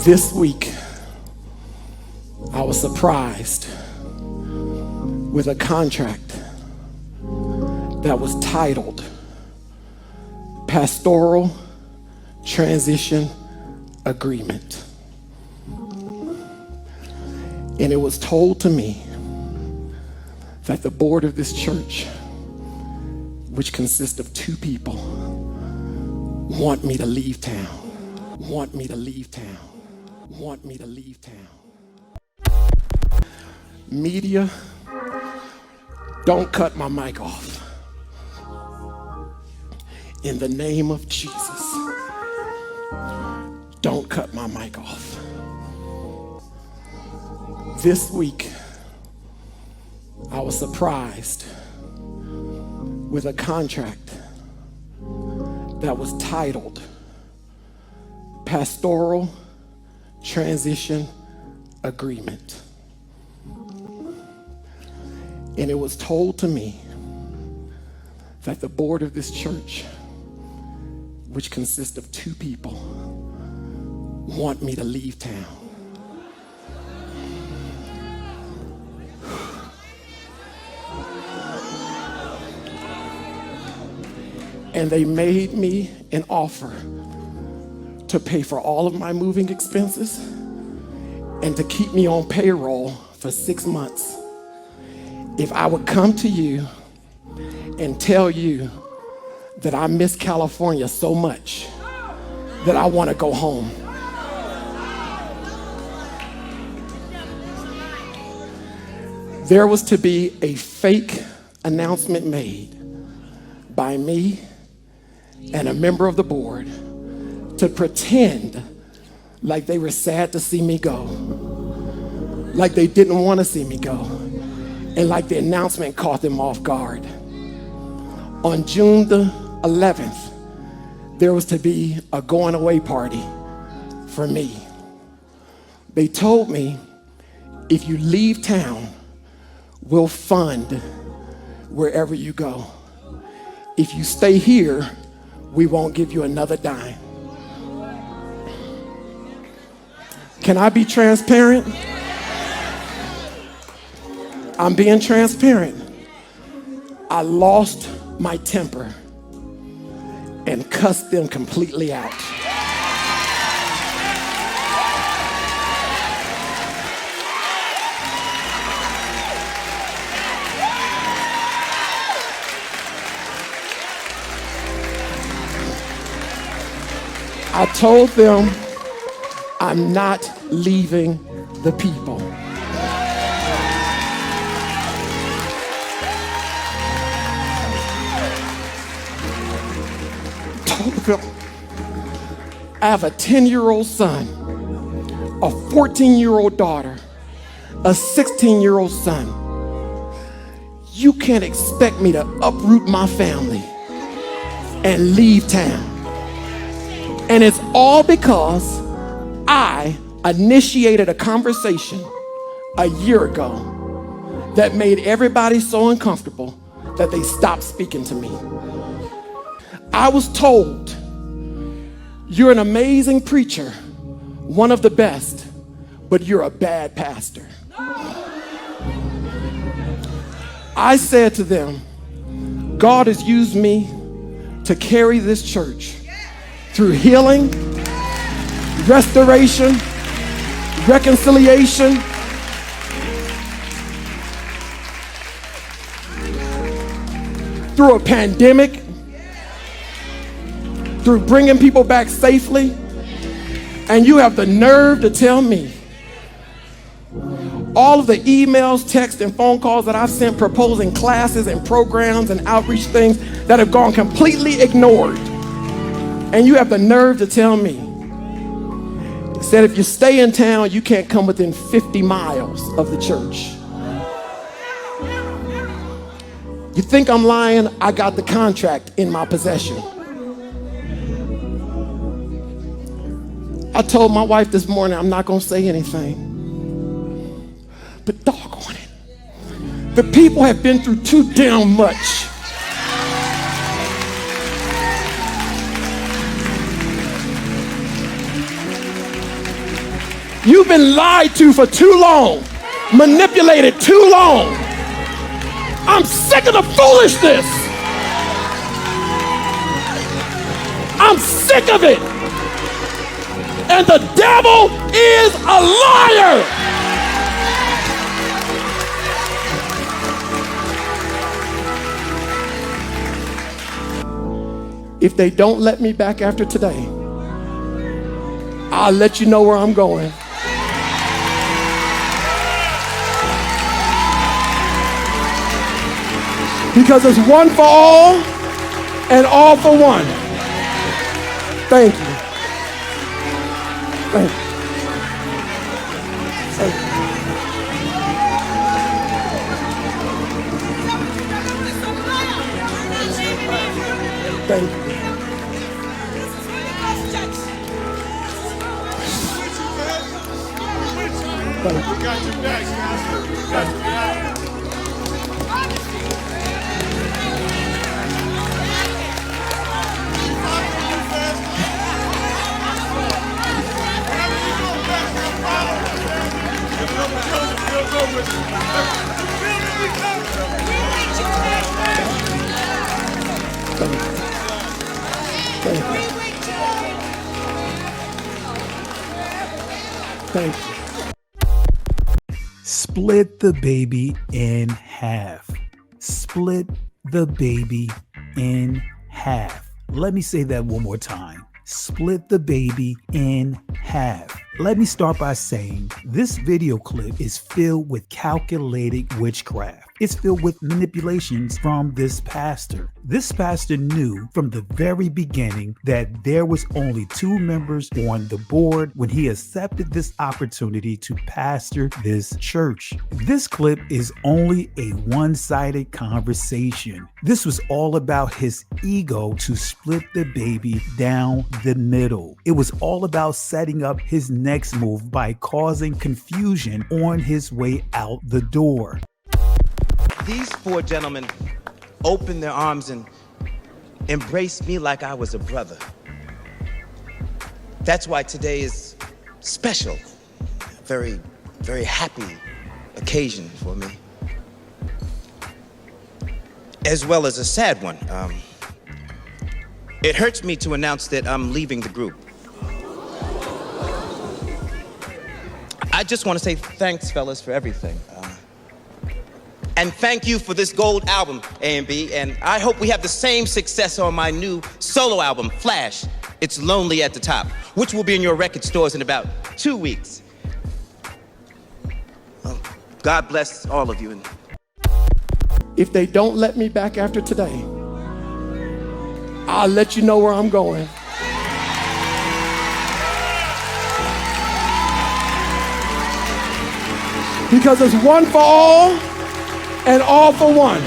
This week, I was surprised with a contract that was titled Pastoral Transition Agreement. And it was told to me that the board of this church, which consists of 2 people, want me to leave town. Want me to leave town. Want me to leave town. Media, don't cut my mic off. In the name of Jesus, don't cut my mic off. This week, I was surprised with a contract that was titled Pastoral Transition Agreement. And it was told to me that the board of this church, which consists of 2 people, want me to leave town. And they made me an offer to pay for all of my moving expenses and to keep me on payroll for 6 months if I would come to you and tell you that I miss California so much that I want to go home. There was to be a fake announcement made by me and a member of the board to pretend like they were sad to see me go, like they didn't want to see me go, and like the announcement caught them off guard. On June the 11th, there was to be a going away party for me. They told me, if you leave town, we'll fund wherever you go. If you stay here, we won't give you another dime. Can I be transparent? I'm being transparent. I lost my temper and cussed them completely out. I told them I'm not leaving the people. Told them I have a 10-year-old son, a 14-year-old daughter, a 16-year-old son. You can't expect me to uproot my family and leave town. And it's all because I initiated a conversation a year ago that made everybody so uncomfortable that they stopped speaking to me. I was told, you're an amazing preacher, one of the best, but you're a bad pastor. I said to them, God has used me to carry this church through healing, restoration, reconciliation, through a pandemic, through bringing people back safely, and you have the nerve to tell me all of the emails, texts, and phone calls that I've sent proposing classes and programs and outreach things that have gone completely ignored. And you have the nerve to tell me, he said, if you stay in town, you can't come within 50 miles of the church. You think I'm lying? I got the contract in my possession. I told my wife this morning, I'm not going to say anything. But doggone it, the people have been through too damn much. You've been lied to for too long, manipulated too long. I'm sick of the foolishness. I'm sick of it. And the devil is a liar. If they don't let me back after today, I'll let you know where I'm going. Because it's one for all and all for one. Thank you. Thank you. Thank you. Thank you. We got your back, Pastor. We got your back. Thank you. Split the baby in half. Split the baby in half. Let me say that one more time. Split the baby in half. Let me start by saying this video clip is filled with calculated witchcraft. It's filled with manipulations from this pastor. This pastor knew from the very beginning that there was only 2 members on the board when he accepted this opportunity to pastor this church. This clip is only a one-sided conversation. This was all about his ego to split the baby down the middle. It was all about setting up his next move by causing confusion on his way out the door. These 4 gentlemen opened their arms and embraced me like I was a brother. That's why today is special. Very, very happy occasion for me. As well as a sad one. It hurts me to announce that I'm leaving the group. I just want to say thanks, fellas, for everything. And thank you for this gold album, A&B, and I hope we have the same success on my new solo album, Flash. It's Lonely at the Top, which will be in your record stores in about 2 weeks. Well, God bless all of you. If they don't let me back after today, I'll let you know where I'm going. Because it's one for all and all for one.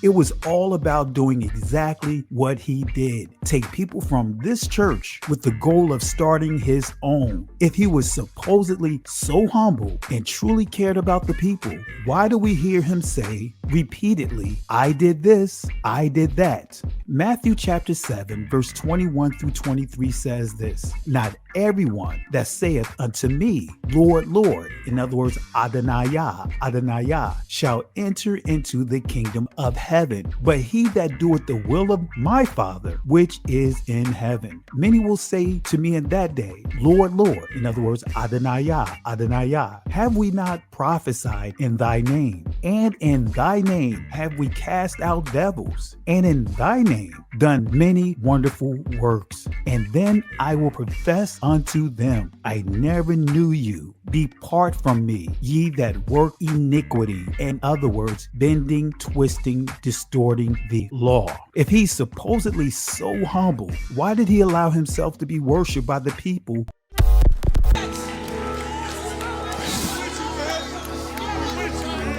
It was all about doing exactly what he did. Take people from this church with the goal of starting his own. If he was supposedly so humble and truly cared about the people, why do we hear him say repeatedly, I did this, I did that? Matthew chapter 7, verse 21 through 23 says this, not everyone that saith unto me, Lord, Lord, in other words, Adonaiah, Adonaiah, shall enter into the kingdom of heaven, but he that doeth the will of my Father, which is in heaven. Many will say to me in that day, Lord, Lord, in other words, Adonaiah, Adonaiah, have we not prophesied in thy name? And in thy name have we cast out devils? And in thy name done many wonderful works? And then I will profess unto them, I never knew you. Depart from me, ye that work iniquity. In other words, bending, twisting, distorting the law. If he's supposedly so humble, why did he allow himself to be worshipped by the people?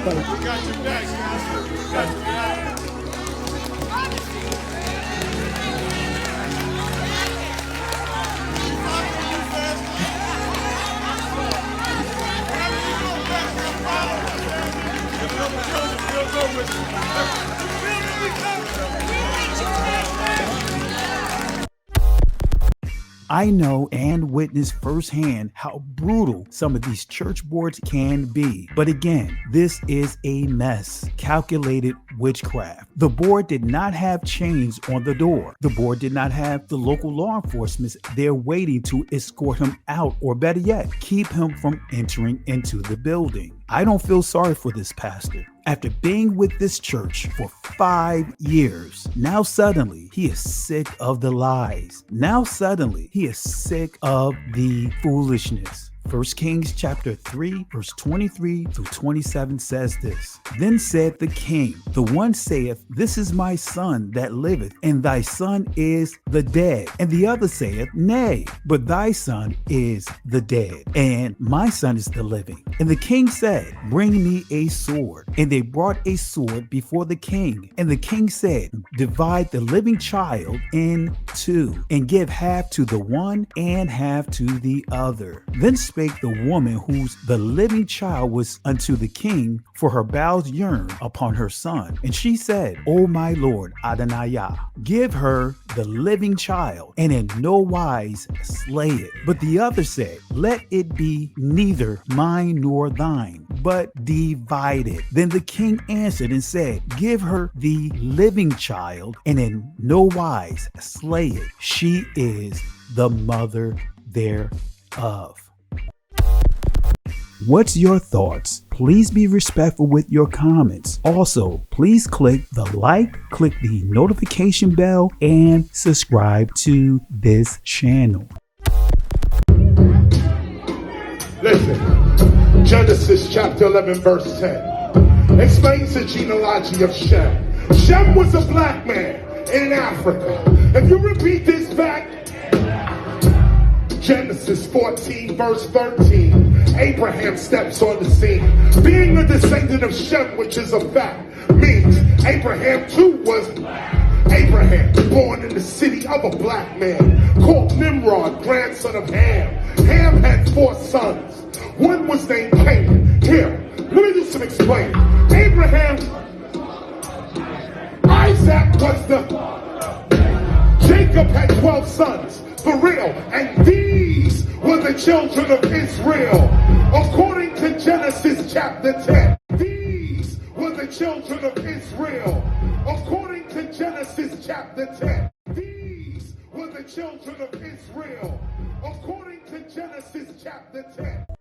We got your back, Pastor. We got your back. I know and witnessed firsthand how brutal some of these church boards can be. But again, this is a mess. Calculated witchcraft. The board did not have chains on the door. The board did not have the local law enforcement there waiting to escort him out, or better yet, keep him from entering into the building. I don't feel sorry for this pastor. After being with this church for 5 years, now suddenly he is sick of the lies. Now suddenly he is sick of the foolishness. 1 Kings chapter 3, verse 23 through 27 says this. Then said the king, the one saith, This is my son that liveth, and thy son is the dead. And the other saith, Nay, but thy son is the dead, and my son is the living. And the king said, Bring me a sword. And they brought a sword before the king. And the king said, Divide the living child in two, and give half to the one and half to the other. Then spake the woman whose the living child was unto the king, for her bowels yearned upon her son. And she said, O my lord Adonijah, give her the living child, and in no wise slay it. But the other said, Let it be neither mine nor thine, but divided. Then the king answered and said, Give her the living child, and in no wise slay it. She is the mother thereof. What's your thoughts? Please be respectful with your comments. Also, please click the like, click the notification bell, and subscribe to this channel. Listen, Genesis chapter 11 verse 10 explains the genealogy of Shem. Shem was a black man in Africa. If you repeat this back, Genesis 14 verse 13, Abraham steps on the scene. Being a descendant of Shem, which is a fact, means Abraham too was Abraham, born in the city of a black man called Nimrod, grandson of Ham. Ham had 4 sons. One was named Canaan. Here, let me do some explaining. Abraham, Isaac was Jacob had 12 sons. For real, and these were the children of Israel, according to Genesis chapter 10. These were the children of Israel, according to Genesis chapter 10. These were the children of Israel, according to Genesis chapter 10.